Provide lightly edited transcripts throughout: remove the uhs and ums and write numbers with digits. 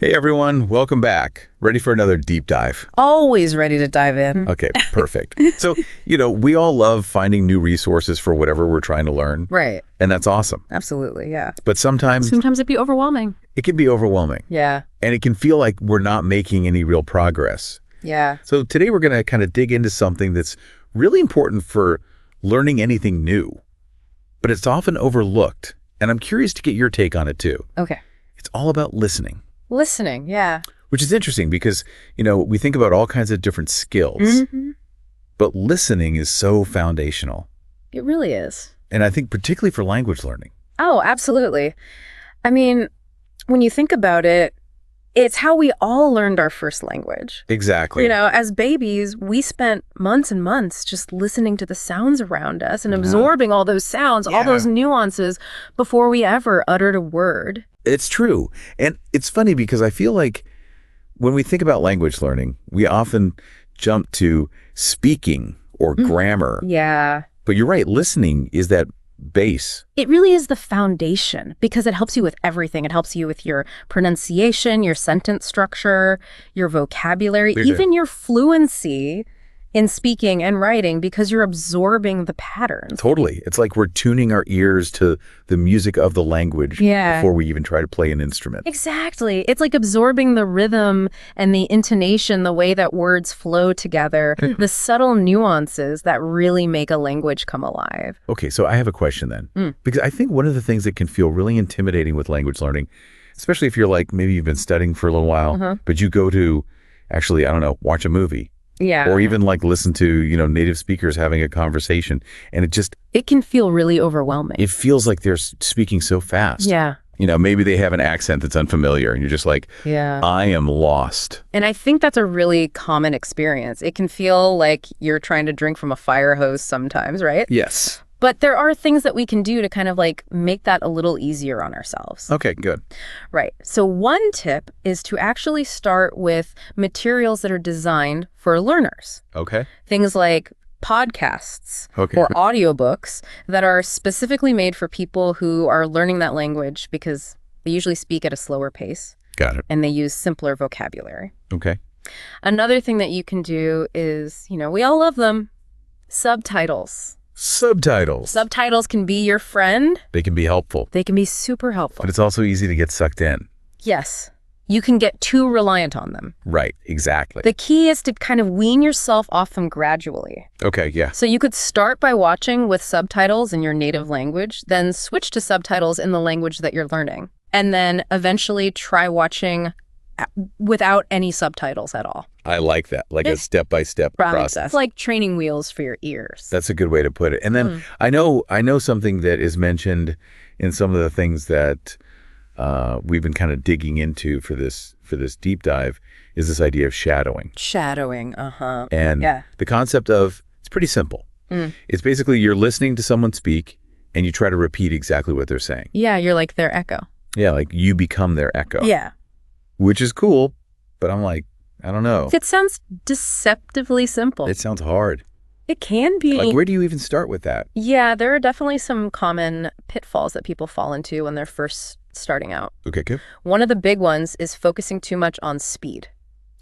Hey everyone, welcome back. Ready for another deep dive? Always ready to dive in. Okay, perfect. So, we all love finding new resources for whatever we're trying to learn. Right. And that's awesome. Absolutely, yeah. But sometimes it'd be overwhelming. it can be overwhelming. Yeah. And it can feel like we're not making any real progress. Yeah. So today we're going to kind of dig into something that's really important for learning anything new. But it's often overlooked. And I'm curious to get your take on it too. Okay. It's all about listening. Listening, yeah. Which is interesting because, we think about all kinds of different skills, but listening is so foundational. It really is. And I think particularly for language learning. Oh, absolutely. I mean, when you think about it, it's how we all learned our first language. Exactly. As babies, we spent months and months just listening to the sounds around us and absorbing all those sounds, all those nuances before we ever uttered a word. It's true. And it's funny because I feel like when we think about language learning, we often jump to speaking or grammar. Yeah. But you're right, listening is that base. It really is the foundation because it helps you with everything. It helps you with your pronunciation, your sentence structure, your vocabulary, even your fluency in speaking and writing because you're absorbing the patterns. Totally. It's like we're tuning our ears to the music of the language before we even try to play an instrument. Exactly. It's like absorbing the rhythm and the intonation, the way that words flow together, the subtle nuances that really make a language come alive. Okay, so I have a question then. Because I think one of the things that can feel really intimidating with language learning, especially if you're like, maybe you've been studying for a little while, but you go to actually, watch a movie. Yeah. Or even like listen to, native speakers having a conversation. And it can feel really overwhelming. It feels like they're speaking so fast. Yeah. Maybe they have an accent that's unfamiliar and you're just like, I am lost. And I think that's a really common experience. It can feel like you're trying to drink from a fire hose sometimes, right? Yes. But there are things that we can do to kind of like make that a little easier on ourselves. Okay, good. Right. So one tip is to actually start with materials that are designed for learners. Okay. Things like podcasts or audiobooks that are specifically made for people who are learning that language because they usually speak at a slower pace. Got it. And they use simpler vocabulary. Okay. Another thing that you can do is, we all love them, subtitles. Subtitles. Subtitles can be your friend. They can be helpful. They can be super helpful. But it's also easy to get sucked in. Yes. You can get too reliant on them. Right, exactly. The key is to kind of wean yourself off them gradually. Okay, yeah. So you could start by watching with subtitles in your native language, then switch to subtitles in the language that you're learning, and then eventually try watching without any subtitles at all. I like that, like a step-by-step process. It's like training wheels for your ears. That's a good way to put it. And then I know something that is mentioned in some of the things that we've been kind of digging into for this deep dive is this idea of shadowing. Shadowing, And the concept of, it's pretty simple. It's basically you're listening to someone speak and you try to repeat exactly what they're saying. Yeah, you're like their echo. Yeah, like you become their echo. Yeah. Which is cool, but I'm like, I don't know. It sounds deceptively simple. It sounds hard. It can be. Like, where do you even start with that? Yeah, there are definitely some common pitfalls that people fall into when they're first starting out. Okay, good. One of the big ones is focusing too much on speed.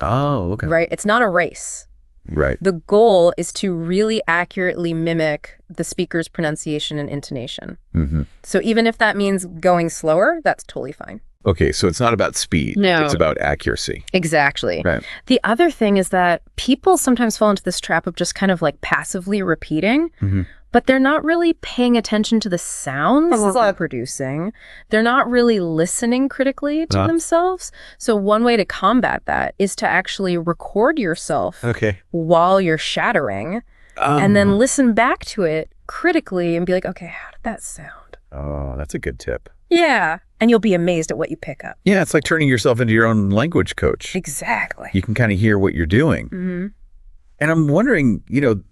Oh, okay. Right? It's not a race. Right. The goal is to really accurately mimic the speaker's pronunciation and intonation. So even if that means going slower, that's totally fine. Okay, so it's not about speed. No. It's about accuracy. Exactly. Right. The other thing is that people sometimes fall into this trap of just kind of like passively repeating, but they're not really paying attention to the sounds they're producing. They're not really listening critically to themselves. So one way to combat that is to actually record yourself while you're shadowing and then listen back to it critically and be like, okay, how did that sound? Oh, that's a good tip. Yeah. And you'll be amazed at what you pick up. Yeah, it's like turning yourself into your own language coach. Exactly. You can kind of hear what you're doing. And I'm wondering,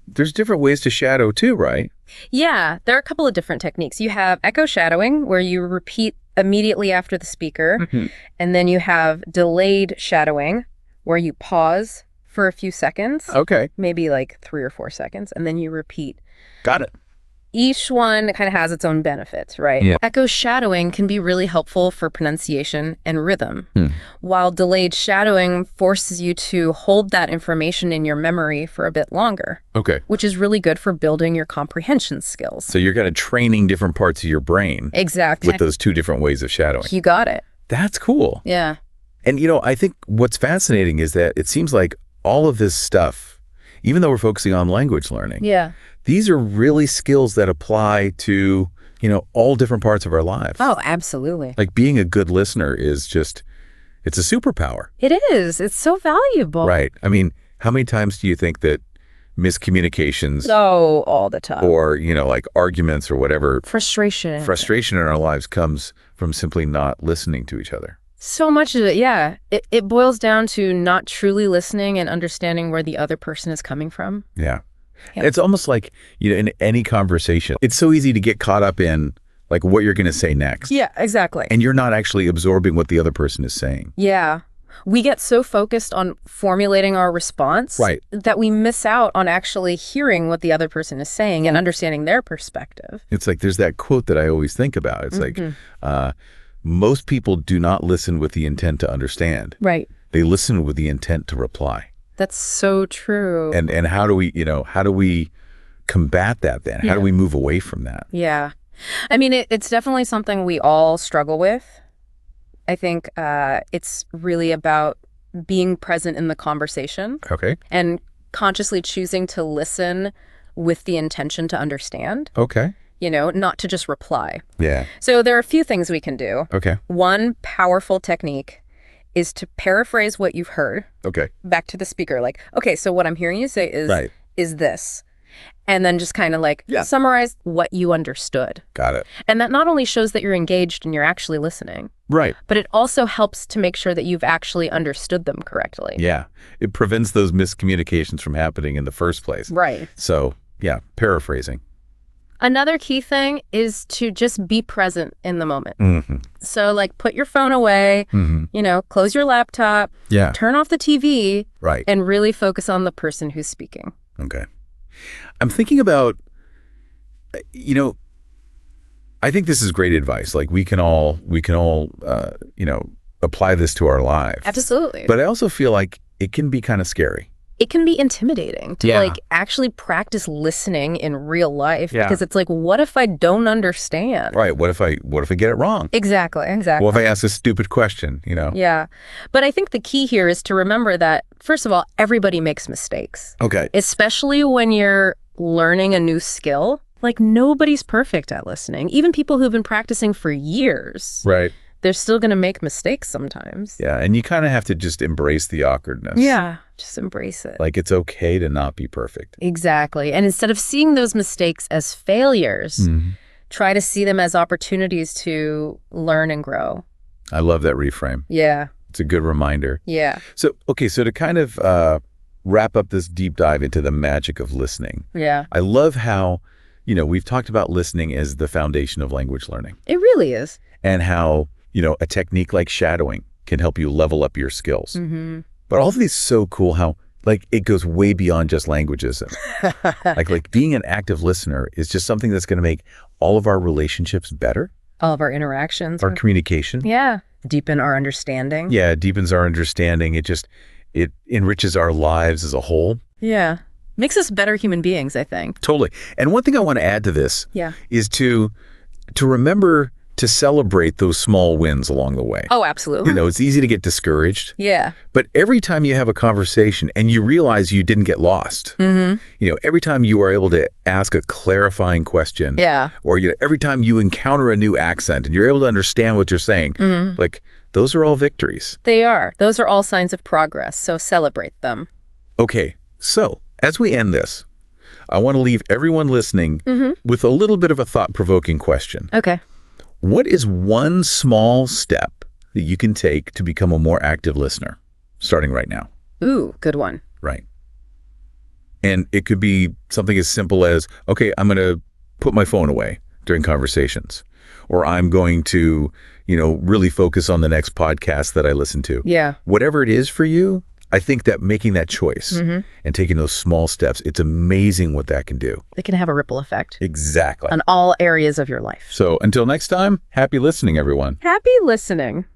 there's different ways to shadow too, right? Yeah, there are a couple of different techniques. You have echo shadowing, where you repeat immediately after the speaker. And then you have delayed shadowing, where you pause for a few seconds. Okay. Maybe like 3 or 4 seconds, and then you repeat. Got it. each one kind of has its own benefits, right? Yeah. Echo shadowing can be really helpful for pronunciation and rhythm, while delayed shadowing forces you to hold that information in your memory for a bit longer. Okay. Which is really good for building your comprehension skills. So you're kind of training different parts of your brain. Exactly. With those two different ways of shadowing. You got it. That's cool. Yeah. And, I think what's fascinating is that it seems like all of this stuff, even though we're focusing on language learning, these are really skills that apply to, all different parts of our lives. Oh, absolutely. Like being a good listener is just, it's a superpower. It is. It's so valuable. Right. I mean, how many times do you think that miscommunications all the time, or, like arguments or whatever, frustration in our lives comes from simply not listening to each other? So much of it, yeah. It boils down to not truly listening and understanding where the other person is coming from. Yeah. It's almost like, in any conversation, it's so easy to get caught up in like what you're going to say next. Yeah, exactly. And you're not actually absorbing what the other person is saying. Yeah. We get so focused on formulating our response that we miss out on actually hearing what the other person is saying and understanding their perspective. It's like there's that quote that I always think about. It's like, most people do not listen with the intent to understand. Right. They listen with the intent to reply. That's so true. And how do we combat that then? How do we move away from that? Yeah. I mean, it's definitely something we all struggle with. I think it's really about being present in the conversation. Okay. And consciously choosing to listen with the intention to understand. Okay. Not to just reply. Yeah. So there are a few things we can do. Okay. One powerful technique is to paraphrase what you've heard. Okay. Back to the speaker. Like, okay, so what I'm hearing you say is this. And then just kind of summarize what you understood. Got it. And that not only shows that you're engaged and you're actually listening. Right. But it also helps to make sure that you've actually understood them correctly. Yeah. It prevents those miscommunications from happening in the first place. Right. So, yeah, paraphrasing. Another key thing is to just be present in the moment. So put your phone away, close your laptop, turn off the TV, and really focus on the person who's speaking. Okay. I'm thinking about, I think this is great advice. Like we can all apply this to our lives. Absolutely. But I also feel like it can be kind of scary. It can be intimidating to actually practice listening in real life because it's like, what if I don't understand? Right. What if I get it wrong? Exactly. What if I ask a stupid question, Yeah. But I think the key here is to remember that, first of all, everybody makes mistakes. Okay. Especially when you're learning a new skill. Like nobody's perfect at listening. Even people who've been practicing for years. Right. They're still going to make mistakes sometimes. Yeah, and you kind of have to just embrace the awkwardness. Yeah, just embrace it. Like it's okay to not be perfect. Exactly. And instead of seeing those mistakes as failures, try to see them as opportunities to learn and grow. I love that reframe. Yeah. It's a good reminder. Yeah. So to kind of wrap up this deep dive into the magic of listening. Yeah. I love how, we've talked about listening as the foundation of language learning. It really is. And how a technique like shadowing can help you level up your skills. But all of these so cool how it goes way beyond just languages. like being an active listener is just something that's going to make all of our relationships better. All of our interactions. Our communication. Yeah. Deepen our understanding. Yeah, it deepens our understanding. It enriches our lives as a whole. Yeah. Makes us better human beings, I think. Totally. And one thing I want to add to this is to remember to celebrate those small wins along the way. Oh, absolutely. It's easy to get discouraged. Yeah. But every time you have a conversation and you realize you didn't get lost, every time you are able to ask a clarifying question, or every time you encounter a new accent and you're able to understand what you're saying, those are all victories. They are. Those are all signs of progress. So celebrate them. Okay. So as we end this, I want to leave everyone listening with a little bit of a thought-provoking question. Okay. What is one small step that you can take to become a more active listener, starting right now? Ooh, good one. Right. And it could be something as simple as, okay, I'm going to put my phone away during conversations, or I'm going to, really focus on the next podcast that I listen to. Yeah. Whatever it is for you, I think that making that choice and taking those small steps, it's amazing what that can do. It can have a ripple effect. Exactly. On all areas of your life. So until next time, happy listening, everyone. Happy listening.